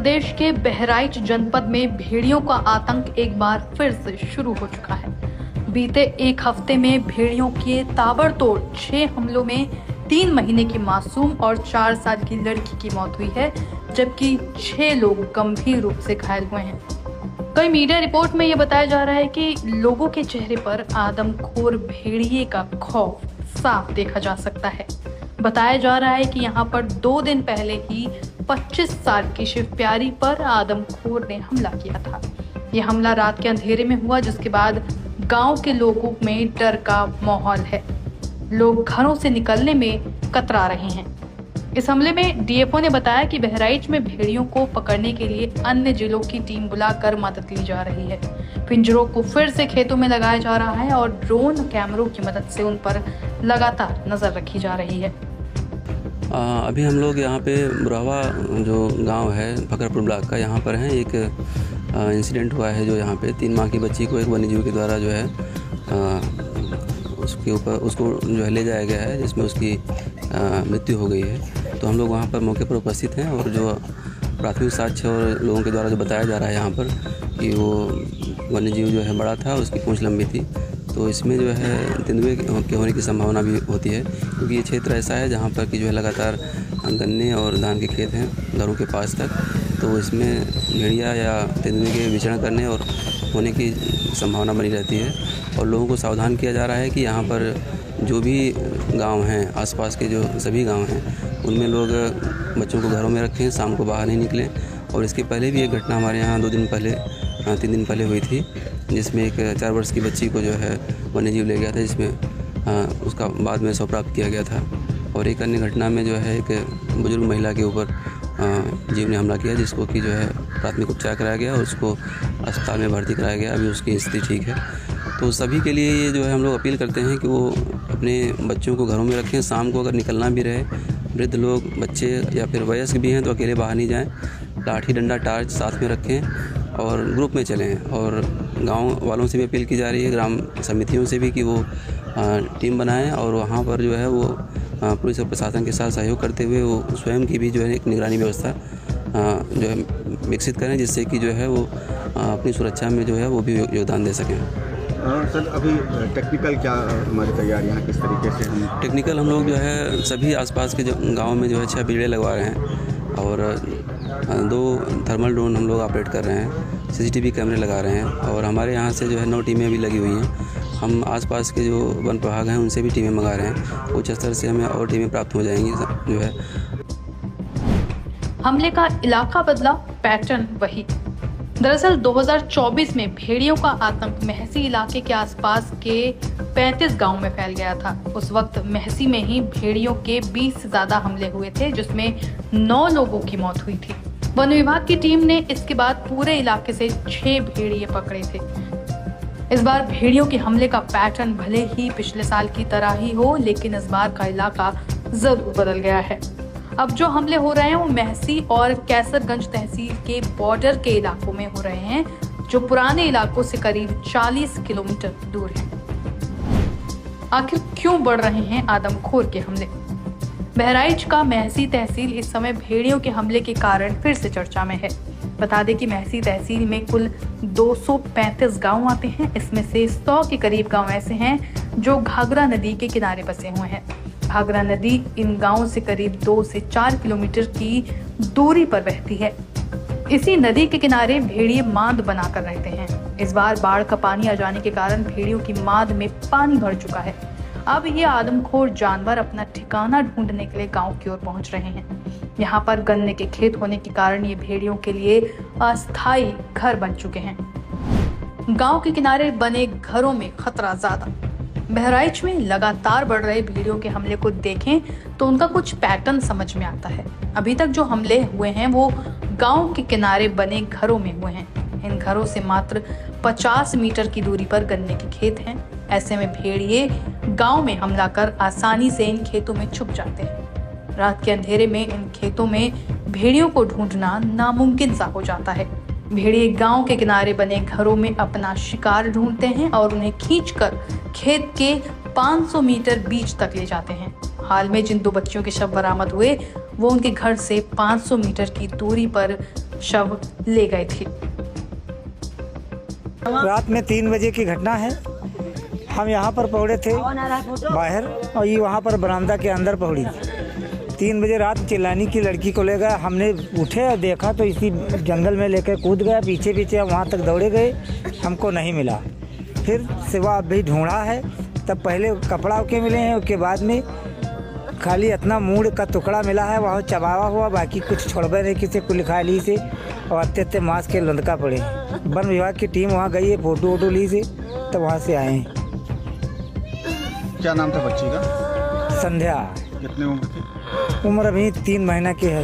प्रदेश के बहराइच जनपद में भेड़ियों का आतंक एक बार फिर से शुरू हो चुका है। बीते एक हफ्ते में भेड़ियों के ताबड़तोड़ 6 हमलों में 3 महीने की मासूम और 4 साल की लड़की की मौत हुई है, जबकि 6 लोग गंभीर रूप से घायल हुए हैं। कई मीडिया रिपोर्ट में यह बताया जा रहा है कि लोगों के चेहरे पर आदमखोर भेड़िए का खौफ साफ देखा जा सकता है। बताया जा रहा है कि यहाँ पर 2 दिन पहले ही 25 साल की शिव प्यारी पर आदमखोर ने हमला किया था। यह हमला रात के अंधेरे में हुआ, जिसके बाद गांव के लोगों में डर का माहौल है। लोग घरों से निकलने में कतरा रहे हैं। इस हमले में डीएफओ ने बताया कि बहराइच में भेड़ियों को पकड़ने के लिए अन्य जिलों की टीम बुलाकर मदद ली जा रही है। पिंजरों को फिर से खेतों में लगाया जा रहा है और ड्रोन कैमरों की मदद से उन पर लगातार नजर रखी जा रही है। अभी हम लोग यहाँ पे बुरावा जो गांव है फकरपुर ब्लॉक का, यहाँ पर हैं। एक इंसिडेंट हुआ है जो यहाँ पे 3 माह की बच्ची को एक वन्यजीव के द्वारा जो है उसको जो है ले जाया गया है, जिसमें उसकी मृत्यु हो गई है। तो हम लोग वहाँ पर मौके पर उपस्थित हैं और जो प्राथमिक साक्ष्य और लोगों के द्वारा जो बताया जा रहा है यहाँ पर कि वो वन्यजीव जो है बड़ा था, उसकी पूंछ लंबी थी। तो इसमें जो है तेंदुए के होने की संभावना भी होती है, क्योंकि ये क्षेत्र ऐसा है जहाँ पर कि जो है लगातार गन्ने और धान के खेत हैं घरों के पास तक। तो इसमें भेड़िया या तेंदुए के विचरण करने और होने की संभावना बनी रहती है। और लोगों को सावधान किया जा रहा है कि यहाँ पर जो भी गांव हैं, आसपास के जो सभी गांव हैं, उनमें लोग बच्चों को घरों में रखें, शाम को बाहर नहीं निकलें। और इसके पहले भी एक घटना हमारे यहाँ 3 दिन पहले हुई थी, जिसमें एक 4 वर्ष की बच्ची को जो है वन्यजीव ले गया था, जिसमें उसका बाद में शव प्राप्त किया गया था। और एक अन्य घटना में जो है एक बुजुर्ग महिला के ऊपर जीव ने हमला किया, जिसको कि जो है प्राथमिक उपचार कराया गया और उसको अस्पताल में भर्ती कराया गया। अभी उसकी स्थिति ठीक है। तो सभी के लिए ये जो है हम लोग अपील करते हैं कि वो अपने बच्चों को घरों में रखें। शाम को अगर निकलना भी रहे, वृद्ध लोग, बच्चे या फिर वयस्क भी हैं तो अकेले बाहर नहीं जाएं। लाठी डंडा टार्च साथ में रखें और ग्रुप में चलें। और गांव वालों से भी अपील की जा रही है, ग्राम समितियों से भी, कि वो टीम बनाएं और वहाँ पर जो है वो पुलिस और प्रशासन के साथ सहयोग करते हुए वो स्वयं की भी जो है एक निगरानी व्यवस्था जो है विकसित करें, जिससे कि जो है वो अपनी सुरक्षा में जो है वो भी योगदान दे सकें। सर, अभी टेक्निकल क्या हमारी तैयारियाँ किस तरीके से हम टेक्निकल हम लोग जो है सभी आसपास के जो गांव में जो है 6 बिजली लगवा रहे हैं और 2 थर्मल ड्रोन हम लोग ऑपरेट कर रहे हैं, सीसीटीवी कैमरे लगा रहे हैं। और हमारे यहाँ से जो है 9 टीमें भी लगी हुई हैं। हम आसपास के जो वन प्रभाग हैं उनसे भी टीमें मंगा रहे हैं। उच्च स्तर से हमें और टीमें प्राप्त हो जाएंगी जो है। हमले का इलाका बदला, पैटर्न वही। दरअसल 2024 में भेड़ियों का आतंक महसी इलाके के आसपास के 35 गांव में फैल गया था। उस वक्त महसी में ही भेड़ियों के 20 से ज्यादा हमले हुए थे, जिसमें 9 लोगों की मौत हुई थी। वन विभाग की टीम ने इसके बाद पूरे इलाके से 6 भेड़िए पकड़े थे। इस बार भेड़ियों के हमले का पैटर्न भले ही पिछले साल की तरह ही हो, लेकिन इस बार का इलाका जरूर बदल गया है। अब जो हमले हो रहे हैं वो महसी और कैसरगंज तहसील के बॉर्डर के इलाकों में हो रहे हैं, जो पुराने इलाकों से करीब 40 किलोमीटर दूर है। आखिर क्यों बढ़ रहे हैं आदमखोर के हमले? बहराइच का महसी तहसील इस समय भेड़ियों के हमले के कारण फिर से चर्चा में है। बता दें कि महसी तहसील में कुल 235 गांव आते हैं। इसमें से 100 के करीब गांव ऐसे हैं जो घाघरा नदी के किनारे बसे हुए हैं। घाघरा नदी इन गांवों से करीब 2 से 4 किलोमीटर की दूरी पर बहती है। इसी नदी के किनारे भेड़िए मांद बनाकर रहते हैं। इस बार बाढ़ का पानी आ जाने के कारण भेड़ियों की मांद में पानी भर चुका है। अब ये आदमखोर जानवर अपना ठिकाना ढूंढने के लिए गांव की ओर पहुंच रहे हैं। यहाँ पर गन्ने के खेत होने के कारण ये भेड़ियों के लिए अस्थायी घर बन चुके हैं। गांव के किनारे बने घरों में खतरा ज्यादा। बहराइच में लगातार बढ़ रहे भेड़ियों के हमले को देखें तो उनका कुछ पैटर्न समझ में आता है। अभी तक जो हमले हुए हैं वो गांव के किनारे बने घरों में हुए हैं। इन घरों से मात्र 50 मीटर की दूरी पर गन्ने के खेत हैं। ऐसे में भेड़िए गांव में हमला कर आसानी से इन खेतों में छुप जाते हैं। रात के अंधेरे में इन खेतों में भेड़ियों को ढूंढना नामुमकिन सा हो जाता है। भेड़िए गांव के किनारे बने घरों में अपना शिकार ढूंढते हैं और उन्हें खींचकर खेत के 500 मीटर बीच तक ले जाते हैं। हाल में जिन 2 बच्चियों के शव बरामद हुए वो उनके घर से 500 मीटर की दूरी पर शव ले गए थे। रात में 3 बजे की घटना है। हम यहाँ पर पहुँचे थे बाहर और ये वहाँ पर बरामदा के अंदर पहुँची। 3 बजे रात चिल्लानी की लड़की को ले गए। हमने उठे और देखा तो इसी जंगल में लेकर कूद गया। पीछे पीछे हम वहाँ तक दौड़े गए, हमको नहीं मिला। फिर सिवा अभी ढूंढा है, तब पहले कपड़ा के मिले हैं, उसके बाद में खाली इतना मूड़ का टुकड़ा मिला है, वहाँ चबावा हुआ, बाकी कुछ छोड़बे नहीं किसी कुल खा ली से। और अत्ते मांस के लंदका पड़े। वन विभाग की टीम वहाँ गई है, फोटो वोटो ली से, तब वहाँ से आए हैं। क्या नाम था बच्ची का? संध्या। कितने उम्र की? उम्र अभी 3 महीना की है।